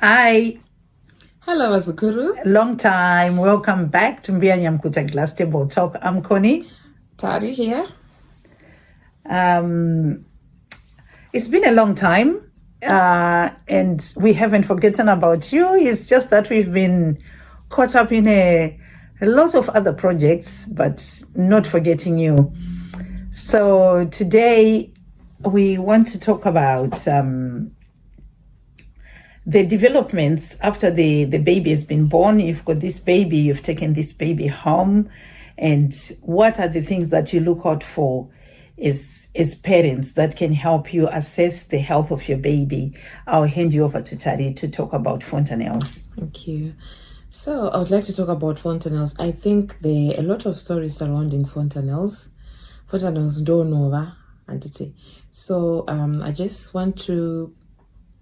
Hi, Hello, Azukuru. long time. Welcome back to Mbia Nyamkuta Glass Table Talk. I'm Connie. Tari here. It's been a long time, and we haven't forgotten about you. It's just that we've been caught up in a lot of other projects, but not forgetting you. So today we want to talk about the developments after the baby has been born. You've got this baby, you've taken this baby home, and what are the things that you look out for as parents that can help you assess the health of your baby? I'll hand you over to Tari to talk about fontanelles. Thank you. So I would like to talk about fontanelles. I think there are a lot of stories surrounding fontanelles. Fontanelles don't know, so I just want to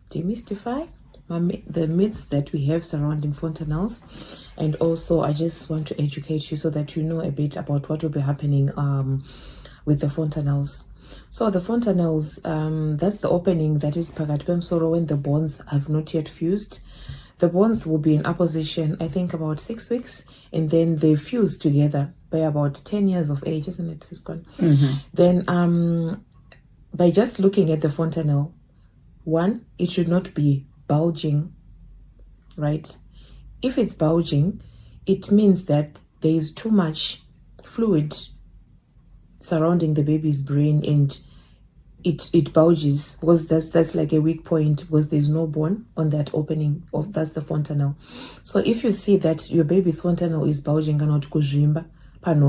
demystify the myths that we have surrounding fontanelles, and also I just want to educate you so that you know a bit about what will be happening with the fontanelles. So the fontanelles, that's the opening that is pakati pemsoro when the bones have not yet fused. The bones will be in apposition, I think, about 6 weeks, and then they fuse together by about 10 years of age, isn't it, Siskon? Mm-hmm. Then by just looking at the fontanelle, one, it should not be bulging, right? If it's bulging, it means that there is too much fluid surrounding the baby's brain, and it bulges because that's like a weak point because there's no bone on that opening of that's the fontanelle. So if you see that your baby's fontanelle is bulging and not kuzvimba, and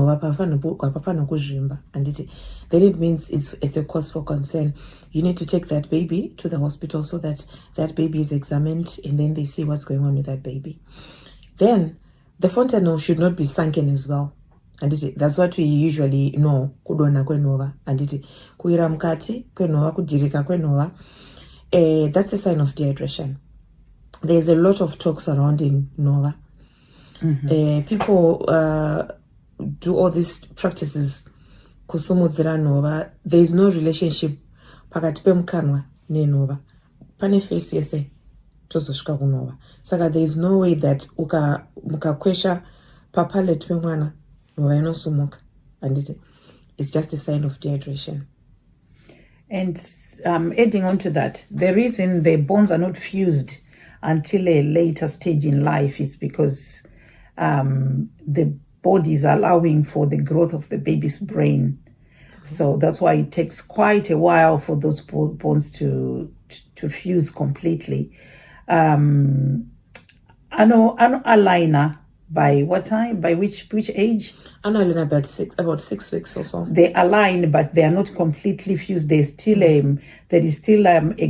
then it means it's a cause for concern. You need to take that baby to the hospital so that that baby is examined, and then they see what's going on with that baby. Then the fontanelle should not be sunken as well, and that's what we usually know. Kudona kwenova, and kuira mkati kwenova, kudirika kwenova. That's a sign of dehydration. There's a lot of talk surrounding nova. Mm-hmm. People do all these practices kusumudzira nova. There is no relationship pakati pemkanwa nenova. Pane face yese tozosvika kunova. Saka there is no way that mukakwesha papalet pemwana nova inosumuka, and it's just a sign of dehydration. And adding on to that, the reason the bones are not fused until a later stage in life is because the body is allowing for the growth of the baby's brain. So that's why it takes quite a while for those bones to fuse completely. I know Alina, by what time? By which age? Alina about 6 weeks or so. They align, but they are not completely fused. There is still a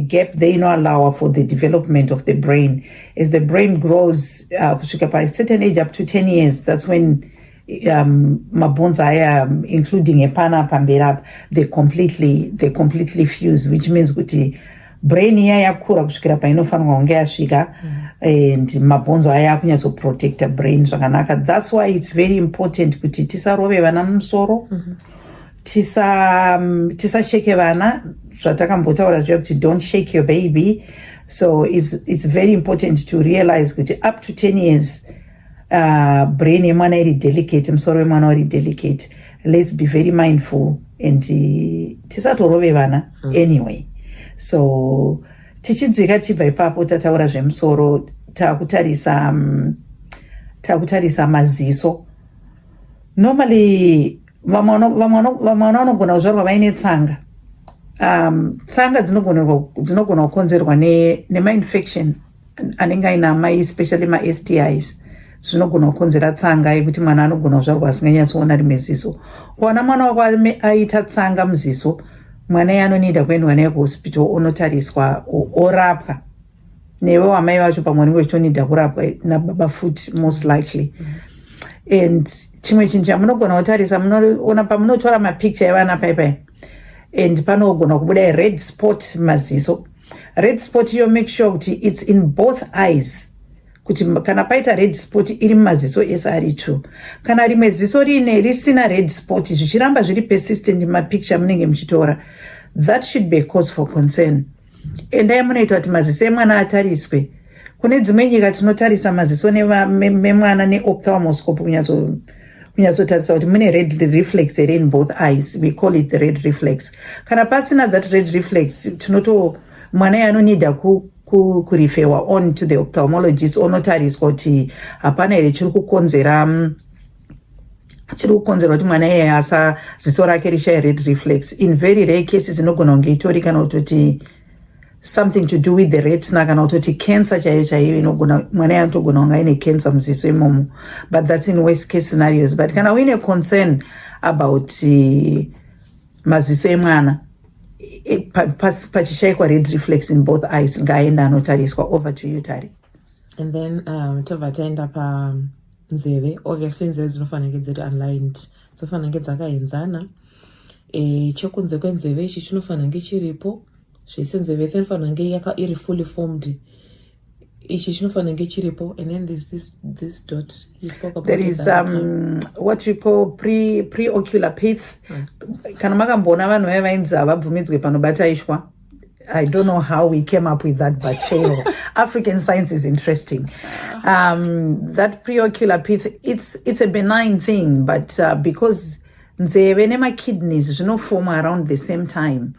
gap. They not allow for the development of the brain. As the brain grows, by a certain age, up to 10 years, that's when my bones are including a pana pambera, they completely fuse, which means kuti brain iya yakura kusvikira painofanirwa kunge yasvika, and mabhonzo aya akunyatso protecta brain zvakanaka. That's why it's very important kuti tisarove vana mumusoro, tisasheke vana zvatakambotaura zviya kuti don't shake your baby. So it's very important to realize kuti up to 10 years brain yemwana iri delicate, musoro wemwana uri delicate. Let's be very mindful and tisatorove vana anyway. So tichidzika chibva ipapo tataura zvemusoro, takutarisa maziso. Normally vamwe vanogona kuzvarwa vaine tsanga. Tsanga dzinogona kukonzerwa nemainfection anenge aina amai, especially ma-STIs. Zvinogona kukonzera tsanga yekuti mwana anogona kuzvarwa asinganyatsoona rimwe ziso. Kuona mwana wako aita tsanga muziso, mwana iye anonida kuendwa naye kuhospital onotariswa orapwa. Newe wamai vacho pamwe unenge uchitonida kurapwa nababa futi most likely. And chimwe chinhu chamunogona kutarisa, munoona pamunotora mapicture evana paipai, and panogona kubuda red spot maziso. Red spot you make sure kuti it's in both eyes. Kuti kana paita red spot iri mumaziso ese ari 2. Kana rimwe ziso risina red spot zvichiramba zviri persistent mapicture munenge muchitora, that should be a cause for concern. Endai munoita kuti maziso emwana atariswe kune dzimwe nyika tinotarisa maziso memwana neophthalmoscope kunyatsotarisa kuti mune red reflex here in both eyes. We call it the red reflex. Kana pasina that red reflex, mwana yanonida kurifewa on to the ophthalmologist onotariswa kuti hapana here chiri kukonzera kuti mwana iye asa ziso rake rishaya red reflex. In very rare cases inogona kunge itori kana kutoti something to do with the retina kana kutoti cancer chaiyo inogona mwana yanotogona kunge aine cancer muziso imomo, but that's in worst case scenarios. But kana uine concern about maziso emwana pachishayikwa red reflex in both eyes, ngaenda anotariswa. Over to you, Tari. And then tobva taenda panzeve. Obviously nzeve dzinofanira kunge dziri aligned, dzinofanira kunge dzakaenzana. Chekunze kwenzeve ichi chinofanira kunge chiripo, zvese nzeve yese inofanira kunge iri fully formed. Ichi chinofanira kunge chiripo. And then there's this dot you spoke about. There is what we call preocular pith. Kana makambona vanhu vaya vainzi havabvumidzwe panobata ishwa. I don't know how we came up with that, but African science is interesting. That preocular pith, it's a benign thing, but because nzeve nemakidneys zvinofoma around the same time.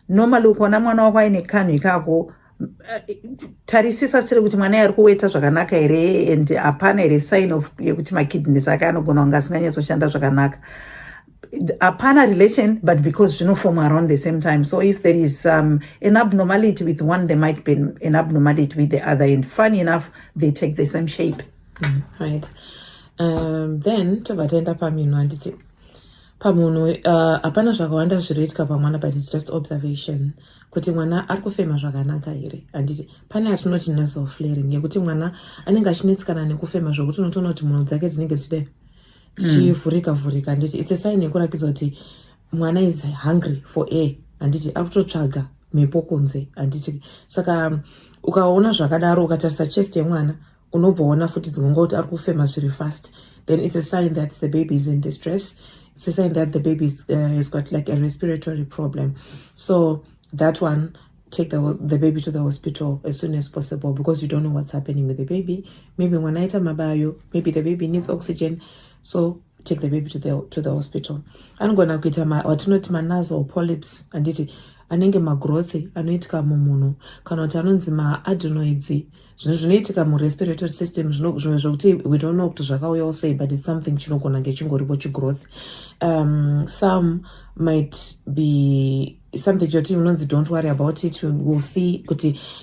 Normally ukona mwana wako aine kanhu ikako, tarisisa siri kuti mwana ari kuweta zvakanaka here and hapana here sign of yekuti makidneys ake anogona kunge asinganyatsoshanda zvakanaka. Hapana relation, but because zvinofoma around the same time. So if there is an abnormality with one, there might be an abnormality with the other. And funny enough, they take the same shape. Right. Then tovatenda pamunhu handiti pamunhu hapana zvakawanda zvinoitika pamwana, but it's just observation kuti mwana ari kufema zvakanaka here. Handiti pane atinoti nasal flaring yekuti mwana anenge achinetsikana nekufema zvokuti unotoona kuti mhuno dzake dzinenge dzichivhurika. Handiti it's a sign yekurakidza kuti mwana is hungry for air. Handiti akutotsvaga mhepo kunze. Handiti saka ukaona zvakadaro ukatarisa chest yemwana unobva ona futi dzinonga kuti ari kufema zviri fast, then it's a sign that the baby is in distress. It's a sign that the baby has got like a respiratory problem. So that one, take the baby to the hospital as soon as possible, because you don't know what's happening with the baby. Maybe wanaita mabayo, maybe the baby needs oxygen, so take the baby to the hospital. Anogona kuita watinoti nasal polyps, anditi anenge magrowth anoitika mumuno kana kuti anonzi maadenoids, zvinoitika respiratory system, zvokuti we don't know kuti zvakauya sei, but it's something chinogona kunge chingoripo chigrowth. Some might be something joti unonzi don't worry about it. We'll see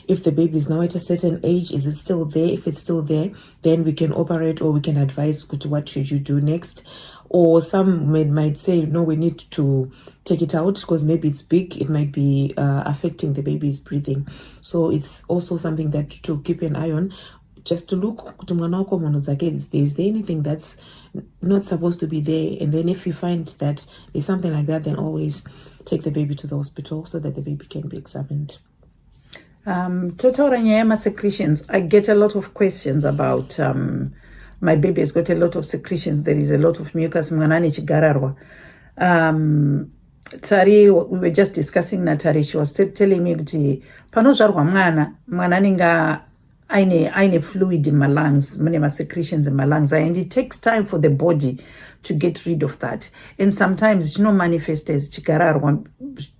if the baby is now at a certain age, is it still there? If it's still there, then we can operate, or we can advise what should you do next. Or some might say, no, we need to take it out because maybe it's big. It might be affecting the baby's breathing. So it's also something that to keep an eye on, just to look, is there anything that's not supposed to be there? And then if you find that there's something like that, then always take the baby to the hospital so that the baby can be examined. Total secretions. I get a lot of questions about my baby has got a lot of secretions. There is a lot of mucus. Tari, we were just discussing Natari. She was telling me that panozvarwa mwana ninga aine fluid in my lungs, many secretions in my lungs, and it takes time for the body to get rid of that. And sometimes manifest as chikararwa.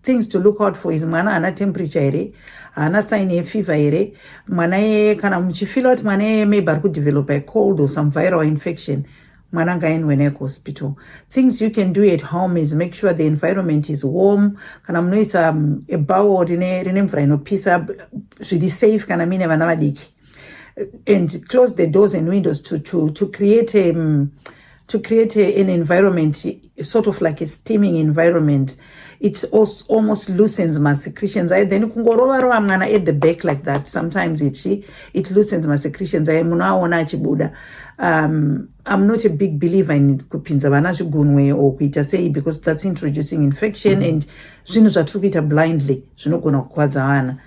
Things to look out for is mwana ana temperature ere, ana sign fever ere, mwana kana mchifila at mwana maybe could develop a cold or some viral infection. Mwana ngaenwe hospital. Things you can do at home is make sure the environment is warm. Kana mnoisa a bowl rine mvura inopisa zvidi safe kana mine vana vadiki. And close the doors and windows to create an environment, sort of like a steaming environment. It almost loosens my secretions. Then kungorova mwana at the back like that. Sometimes it loosens my secretions. I'm not a big believer in kupinza vana zvigunwe or kuita sei, because that's introducing infection and zvinhu zvatiri kuita blindly zvinogona kukwadza vana.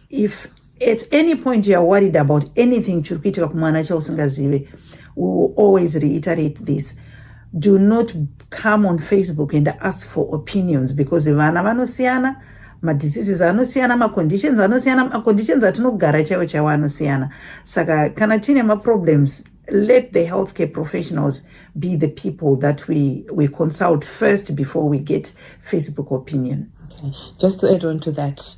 If at any point you are worried about anything chiri kuitika kumwana chausingazive, we will always reiterate this. Do not come on Facebook and ask for opinions, because vana vanosiyana, madiseases anosiyana, maconditions anosiyana, maconditions atinogara chaiwo anosiyana. Saka kana tine maproblems, let the healthcare professionals be the people that we consult first before we get Facebook opinion. Okay. Just to add on to that,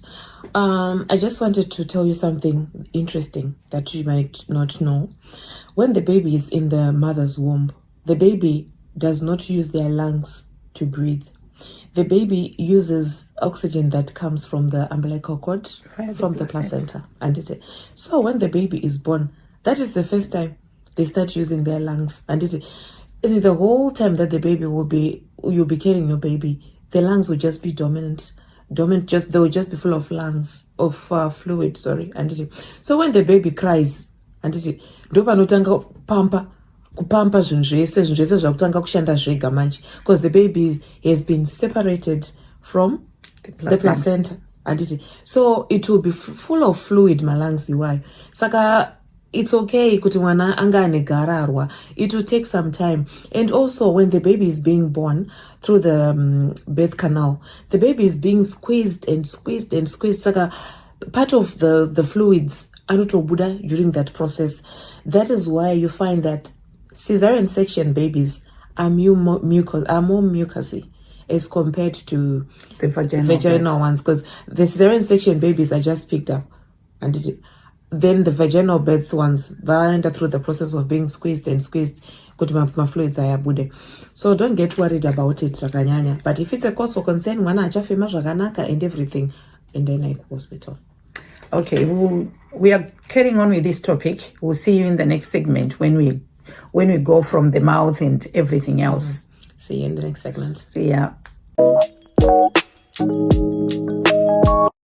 I just wanted to tell you something interesting that you might not know. When the baby is in the mother's womb, the baby does not use their lungs to breathe. The baby uses oxygen that comes from the umbilical cord, from the placenta. So when the baby is born, that is the first time they start using their lungs. And the whole time that the baby you'll be carrying your baby, the lungs will just be dominant, they will just be full of lungs, of fluid, sorry. So when the baby cries, ndopanotanga kupampa zvinhu zvese zvakutanga kushanda zvega manje, because the baby has been separated from the placenta. So it will be full of fluid malungs iwayo. Saka it's okay kuti mwana anga ane gararwa. It will take some time. And also when the baby is being born through the birth canal, the baby is being squeezed and squeezed and squeezed. Saka part of the fluids anotobuda during that process. That is why you find that cesarean section babies are more mucousy as compared to the vaginal ones, because the cesarean section babies are just picked up, and then the vaginal birth ones waenda through the process of being squeezed and squeezed kuti mafluids ayabude. So don't get worried about it zvakanyanya, but if it's a cause for concern, mwana achafema zvakanaka and everything, and then I go hospital. Okay, we are carrying on with this topic. We'll see you in the next segment when we go from the mouth and everything else. See you in the next segment. See ya.